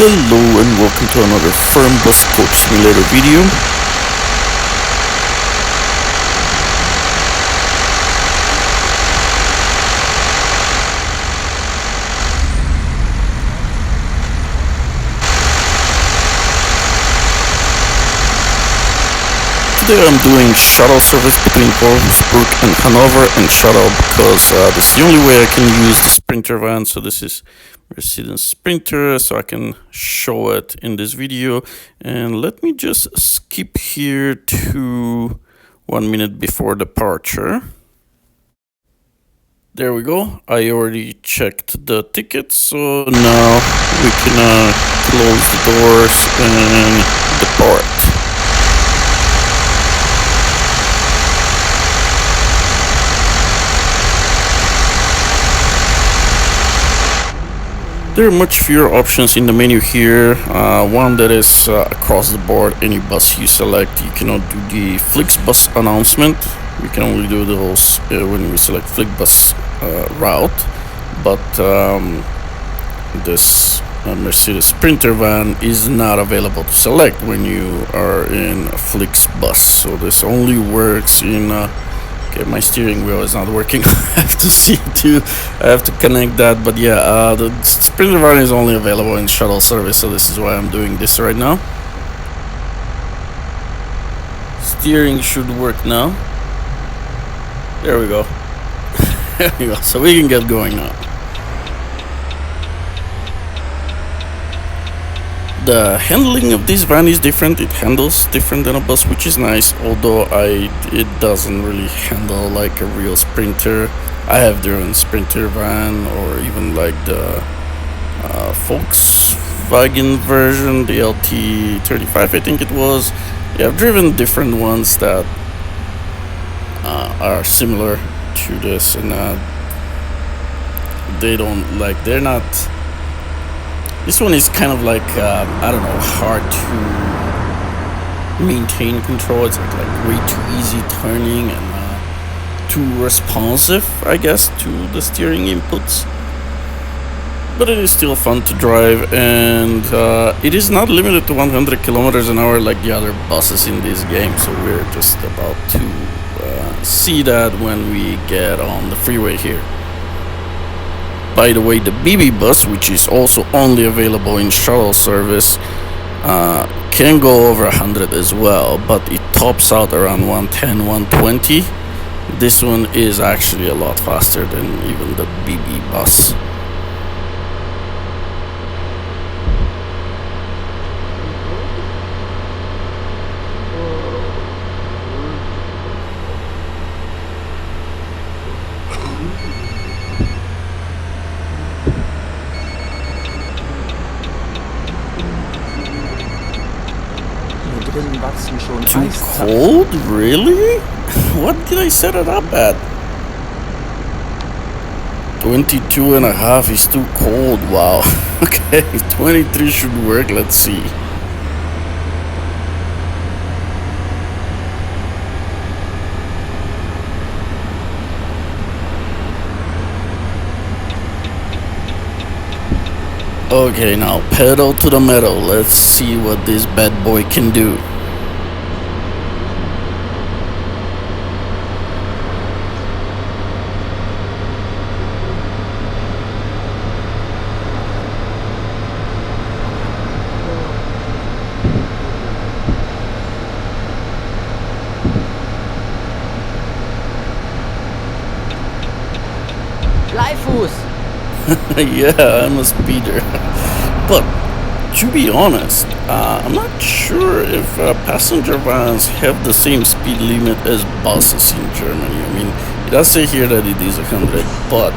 Hello and welcome to another Fernbus Coach Simulator video. Today I'm doing shuttle service between Wolfsburg and Hanover and shuttle because this is the only way I can use the Sprinter van. So this is Mercedes Sprinter, so I can show it in this video. And let me just skip here to 1 minute before departure. There we go. I already checked the tickets, so now we can close the doors and depart. There are much fewer options in the menu here. One that is across the board, any bus you select, you cannot do the Flixbus announcement. We can only do those when we select Flixbus route. But this Mercedes Sprinter van is not available to select when you are in Flixbus. So this only works in okay, my steering wheel is not working. I have to see too. I have to connect that. But yeah, the Sprinter van is only available in shuttle service, so this is why I'm doing this right now. Steering should work now. There we go. There we go. So we can get going now. The handling of this van is different. It handles different than a bus, which is nice, although it doesn't really handle like a real Sprinter. I have driven Sprinter van, or even like the Volkswagen version, the LT35 I think it was. Yeah, I've driven different ones that are similar to this, and they're not. This one is kind of like, I don't know, hard to maintain control. It's like way too easy turning and too responsive, I guess, to the steering inputs. But it is still fun to drive, and it is not limited to 100 kilometers an hour like the other buses in this game. So we're just about to see that when we get on the freeway here. By the way, the BB bus, which is also only available in shuttle service, can go over 100 as well, but it tops out around 110, 120. This one is actually a lot faster than even the BB bus. Too cold? Really? What did I set it up at? 22.5 is too cold. Wow. Okay, 23 should work. Let's see. Okay, now pedal to the metal. Let's see what this bad boy can do. Yeah, I'm a speeder. But to be honest, I'm not sure if passenger vans have the same speed limit as buses in Germany. I mean, it does say here that it is 100, but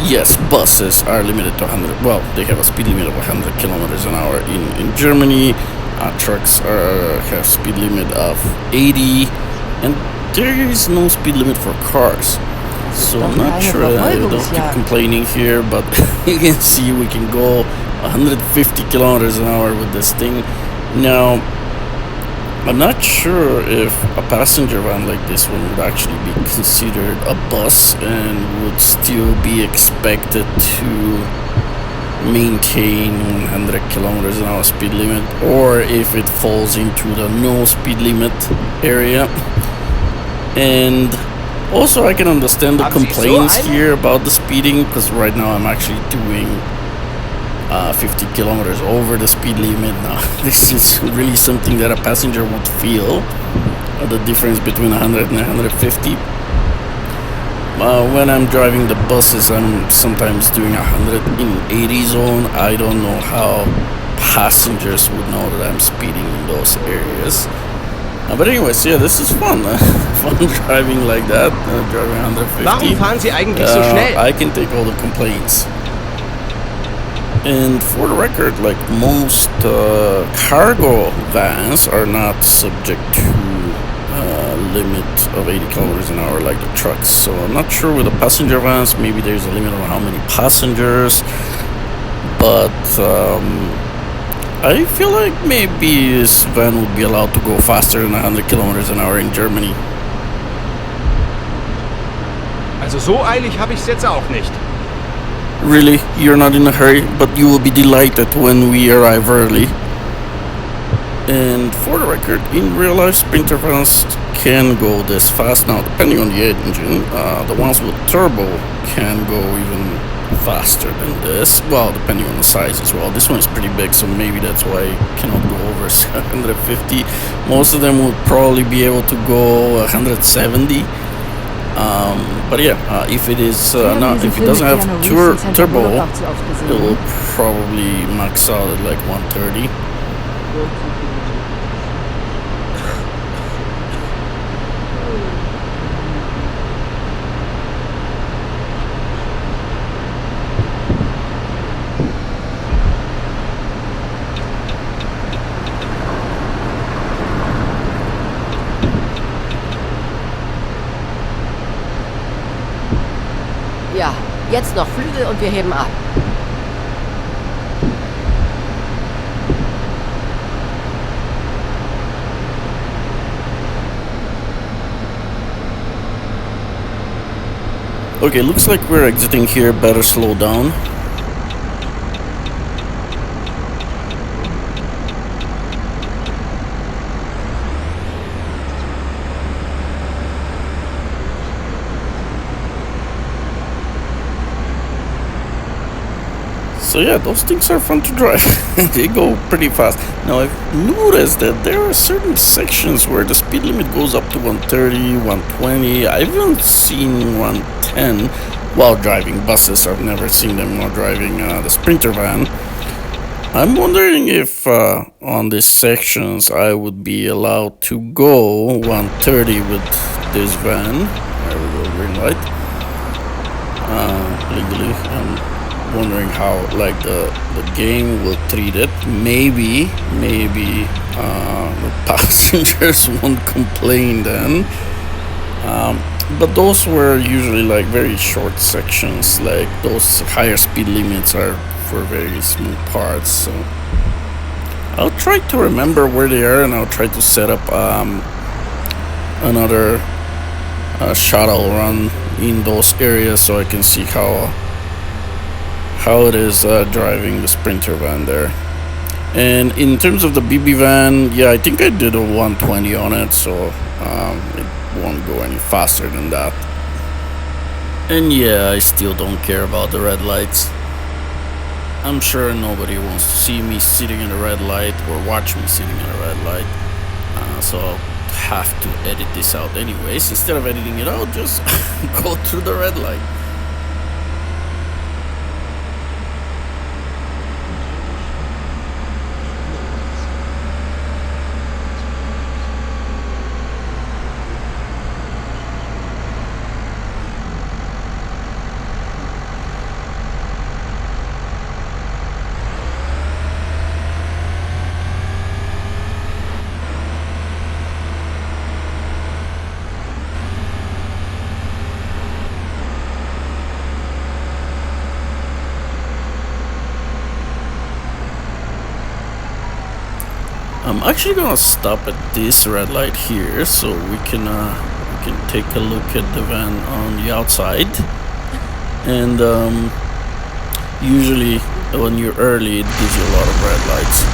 yes, buses are limited to 100. Well, they have a speed limit of 100 kilometers an hour in Germany. Trucks have speed limit of 80, and there is no speed limit for cars. So I'm not sure, don't keep complaining here, but you can see we can go 150 kilometers an hour with this thing. Now, I'm not sure if a passenger van like this one would actually be considered a bus and would still be expected to maintain 100 kilometers an hour speed limit, or if it falls into the no speed limit area. And also I can understand the complaints here about the speeding, because right now I'm actually doing 50 kilometers over the speed limit. Now this is really something that a passenger would feel, the difference between 100 and 150. When I'm driving the buses, I'm sometimes doing 180 zone. I don't know how passengers would know that I'm speeding in those areas. But anyways, yeah, this is fun. Fun driving like that, driving 150. Warum fahren Sie eigentlich so schnell? I can take all the complaints. And for the record, like most cargo vans are not subject to limit of 80 kilometers an hour like the trucks. So I'm not sure with the passenger vans, maybe there's a limit on how many passengers, but I feel like maybe this van would be allowed to go faster than 100 kilometers an hour in Germany. Also so eilig habe ich es jetzt auch nicht. Really? You're not in a hurry, but you will be delighted when we arrive early. And for the record, in real life, Sprinter vans can go this fast. Now, depending on the engine, the ones with turbo can go even faster than this. Well, depending on the size as well. This one is pretty big, so maybe that's why it cannot go over 750. Most of them would probably be able to go 170. But yeah, if it is if it doesn't have turbo, it will probably max out at like 130. Ja, jetzt noch Flügel und wir heben ab. Okay, looks like we're exiting here. Better slow down. So yeah, those things are fun to drive. They go pretty fast. Now I've noticed that there are certain sections where the speed limit goes up to 130, 120. I haven't seen 110 while driving buses. I've never seen them while driving the Sprinter van. I'm wondering if on these sections I would be allowed to go 130 with this van. There we go, green light. Legally. Wondering how like the game will treat it. Maybe the passengers won't complain then. But those were usually like very short sections. Like those higher speed limits are for very small parts. So I'll try to remember where they are, and I'll try to set up another shuttle run in those areas so I can see how it is driving the Sprinter van there. And in terms of the BB van, yeah, I think I did a 120 on it, so it won't go any faster than that. And yeah, I still don't care about the red lights. I'm sure nobody wants to see me sitting in a red light or watch me sitting in a red light, so I'll have to edit this out anyways. Instead of editing it out, just go through the red light. I'm actually gonna stop at this red light here, so we can take a look at the van on the outside. And usually when you're early, it gives you a lot of red lights.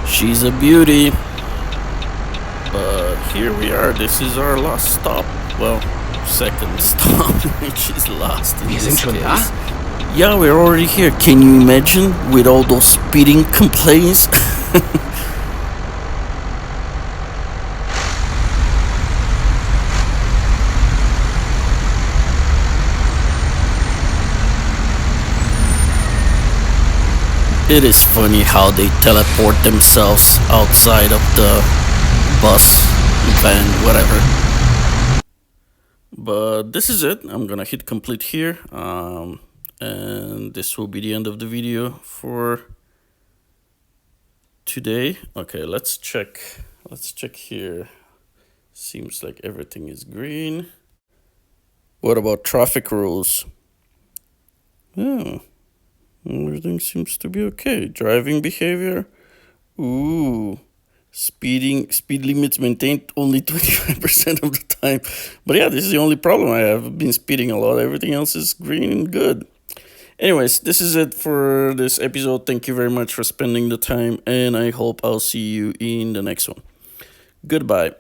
She's a beauty. But here we are. This is our last stop. Well, second stop, which is last in Wir this sind schon da? case. Yeah, we're already here. Can you imagine with all those speeding complaints? It is funny how they teleport themselves outside of the bus, van, whatever. But this is it. I'm gonna hit complete here. And this will be the end of the video for today. Okay, let's check. Let's check here. Seems like everything is green. What about traffic rules? Oh. Everything seems to be okay. Driving behavior. Ooh. Speed limits maintained only 25% of the time. But yeah, this is the only problem I have. I've been speeding a lot. Everything else is green and good. Anyways, this is it for this episode. Thank you very much for spending the time, and I hope I'll see you in the next one. Goodbye.